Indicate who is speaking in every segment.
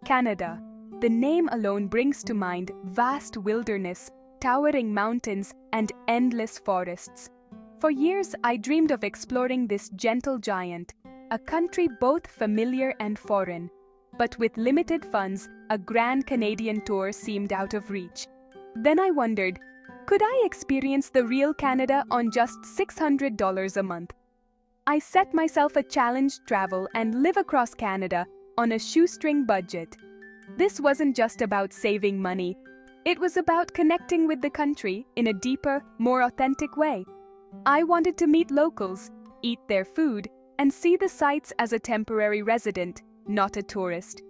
Speaker 1: Canada. The name alone brings to mind vast wilderness, towering mountains, and endless forests. For years, I dreamed of exploring this gentle giant, a country both familiar and foreign. But with limited funds, a grand Canadian tour seemed out of reach. Then I wondered, could I experience the real Canada on just $600 a month? I set myself a challenge: travel and live across Canada on a shoestring budget. This wasn't just about saving money. It was about connecting with the country in a deeper, more authentic way. I wanted to meet locals, eat their food, and see the sights as a temporary resident, not a tourist.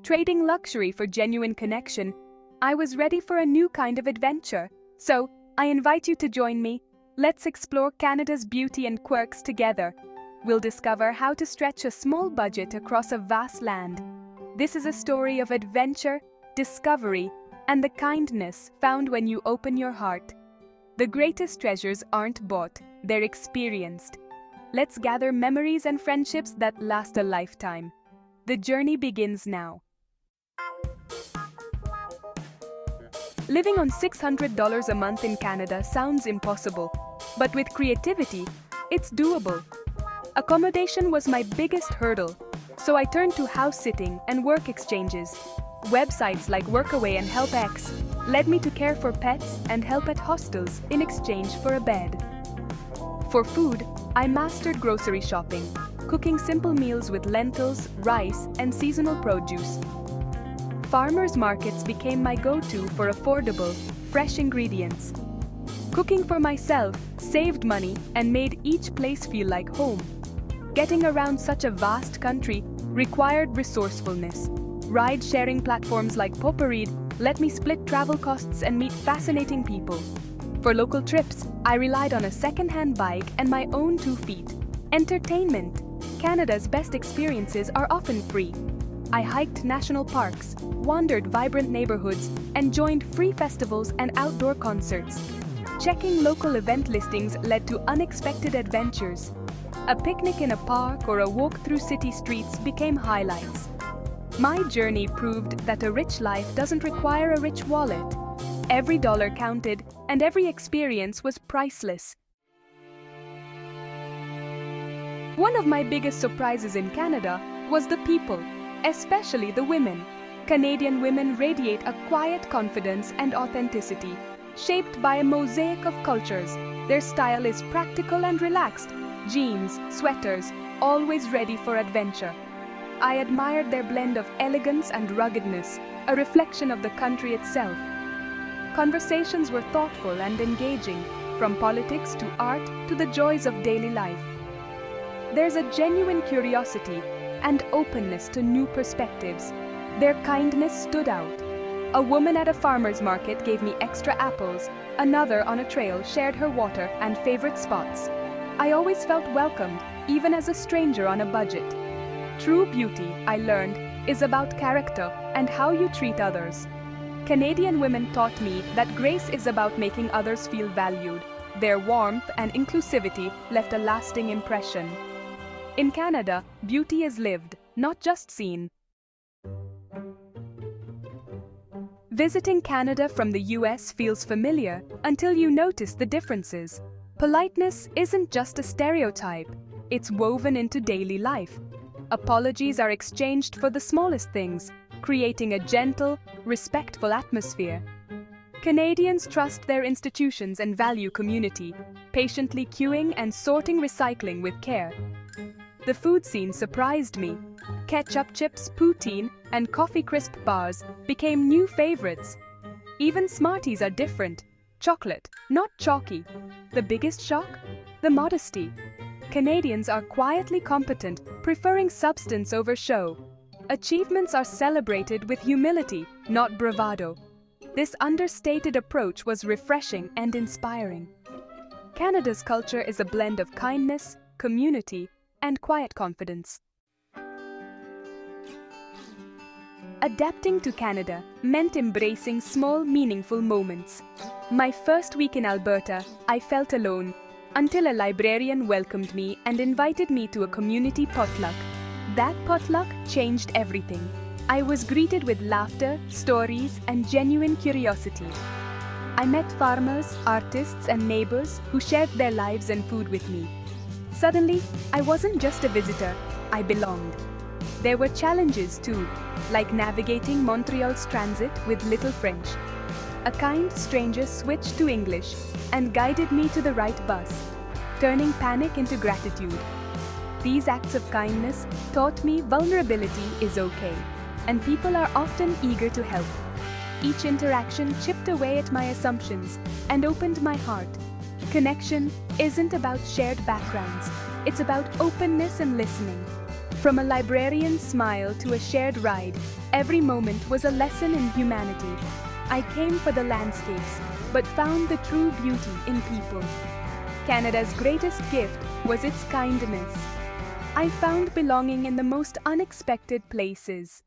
Speaker 1: Trading luxury for genuine connection, I was ready for a new kind of adventure. So, I invite you to join me. Let's explore Canada's beauty and quirks together. We'll discover how to stretch a small budget across a vast land. This is a story of adventure, discovery, and the kindness found when you open your heart. The greatest treasures aren't bought, they're experienced. Let's gather memories and friendships that last a lifetime. The journey begins now. Living on $600 a month in Canada sounds impossible, but with creativity, it's doable. Accommodation was my biggest hurdle, so I turned to house sitting and work exchanges. Websites like Workaway and HelpX led me to care for pets and help at hostels in exchange for a bed. For food, I mastered grocery shopping, cooking simple meals with lentils, rice, and seasonal produce. Farmers' markets became my go-to for affordable, fresh ingredients. Cooking for myself saved money and made each place feel like home. Getting around such a vast country required resourcefulness. Ride-sharing platforms like Potpourri let me split travel costs and meet fascinating people. For local trips, I relied on a second-hand bike and my own 2 feet. Entertainment. Canada's best experiences are often free. I hiked national parks, wandered vibrant neighborhoods, and joined free festivals and outdoor concerts. Checking local event listings led to unexpected adventures. A picnic in a park or a walk through city streets became highlights. My journey proved that a rich life doesn't require a rich wallet. Every dollar counted, and every experience was priceless. One of my biggest surprises in Canada was the people, especially the women. Canadian women radiate a quiet confidence and authenticity, shaped by a mosaic of cultures. Their style is practical and relaxed. Jeans, sweaters, always ready for adventure. I admired their blend of elegance and ruggedness, a reflection of the country itself. Conversations were thoughtful and engaging, from politics to art to the joys of daily life. There's a genuine curiosity and openness to new perspectives. Their kindness stood out. A woman at a farmer's market gave me extra apples. Another on a trail shared her water and favorite spots. I always felt welcomed, even as a stranger on a budget. True beauty, I learned, is about character and how you treat others. Canadian women taught me that grace is about making others feel valued. Their warmth and inclusivity left a lasting impression. In Canada, beauty is lived, not just seen. Visiting Canada from the US feels familiar until you notice the differences. Politeness isn't just a stereotype, it's woven into daily life. Apologies are exchanged for the smallest things, creating a gentle, respectful atmosphere. Canadians trust their institutions and value community, patiently queuing and sorting recycling with care. The food scene surprised me. Ketchup chips, poutine, and coffee crisp bars became new favorites. Even Smarties are different. Chocolate, not chalky. The biggest shock? The modesty. Canadians are quietly competent, preferring substance over show. Achievements are celebrated with humility, not bravado. This understated approach was refreshing and inspiring. Canada's culture is a blend of kindness, community, and quiet confidence. Adapting to Canada meant embracing small, meaningful moments. My first week in Alberta, I felt alone, until a librarian welcomed me and invited me to a community potluck. That potluck changed everything. I was greeted with laughter, stories, and genuine curiosity. I met farmers, artists, and neighbors who shared their lives and food with me. Suddenly, I wasn't just a visitor, I belonged. There were challenges too, like navigating Montreal's transit with little French. A kind stranger switched to English and guided me to the right bus, turning panic into gratitude. These acts of kindness taught me vulnerability is okay, and people are often eager to help. Each interaction chipped away at my assumptions and opened my heart. Connection isn't about shared backgrounds, it's about openness and listening. From a librarian's smile to a shared ride, every moment was a lesson in humanity. I came for the landscapes, but found the true beauty in people. Canada's greatest gift was its kindness. I found belonging in the most unexpected places.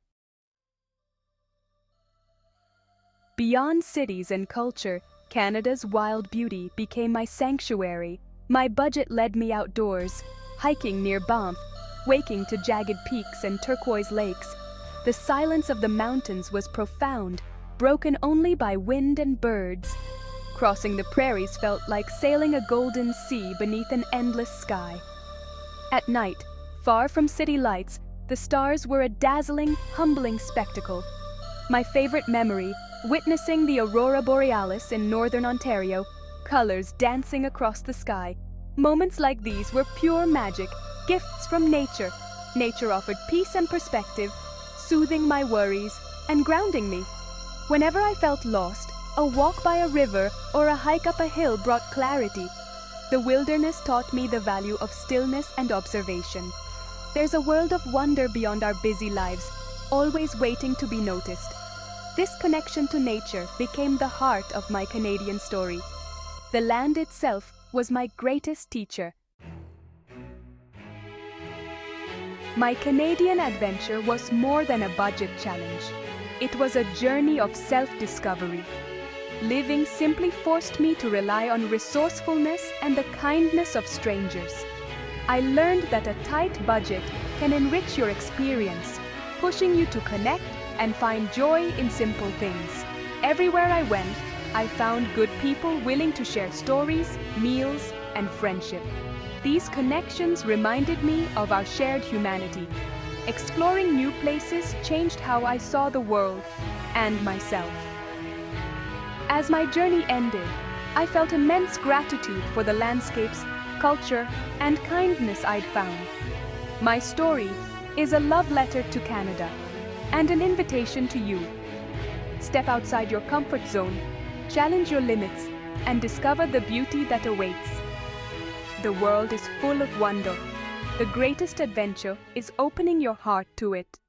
Speaker 1: Beyond cities and culture, Canada's wild beauty became my sanctuary. My budget led me outdoors, hiking near Banff, waking to jagged peaks and turquoise lakes. The silence of the mountains was profound, broken only by wind and birds. Crossing the prairies felt like sailing a golden sea beneath an endless sky. At night, far from city lights, the stars were a dazzling, humbling spectacle. My favorite memory, witnessing the aurora borealis in northern Ontario, colors dancing across the sky. Moments like these were pure magic, gifts from nature. Nature offered peace and perspective, soothing my worries and grounding me. Whenever I felt lost, a walk by a river or a hike up a hill brought clarity. The wilderness taught me the value of stillness and observation. There's a world of wonder beyond our busy lives, always waiting to be noticed. This connection to nature became the heart of my Canadian story. The land itself was my greatest teacher. My Canadian adventure was more than a budget challenge. It was a journey of self-discovery. Living simply forced me to rely on resourcefulness and the kindness of strangers. I learned that a tight budget can enrich your experience, pushing you to connect and find joy in simple things. Everywhere I went, I found good people willing to share stories, meals, and friendship. These connections reminded me of our shared humanity. Exploring new places changed how I saw the world and myself. As my journey ended, I felt immense gratitude for the landscapes, culture, and kindness I'd found. My story is a love letter to Canada and an invitation to you. Step outside your comfort zone, challenge your limits, and discover the beauty that awaits. The world is full of wonder. The greatest adventure is opening your heart to it.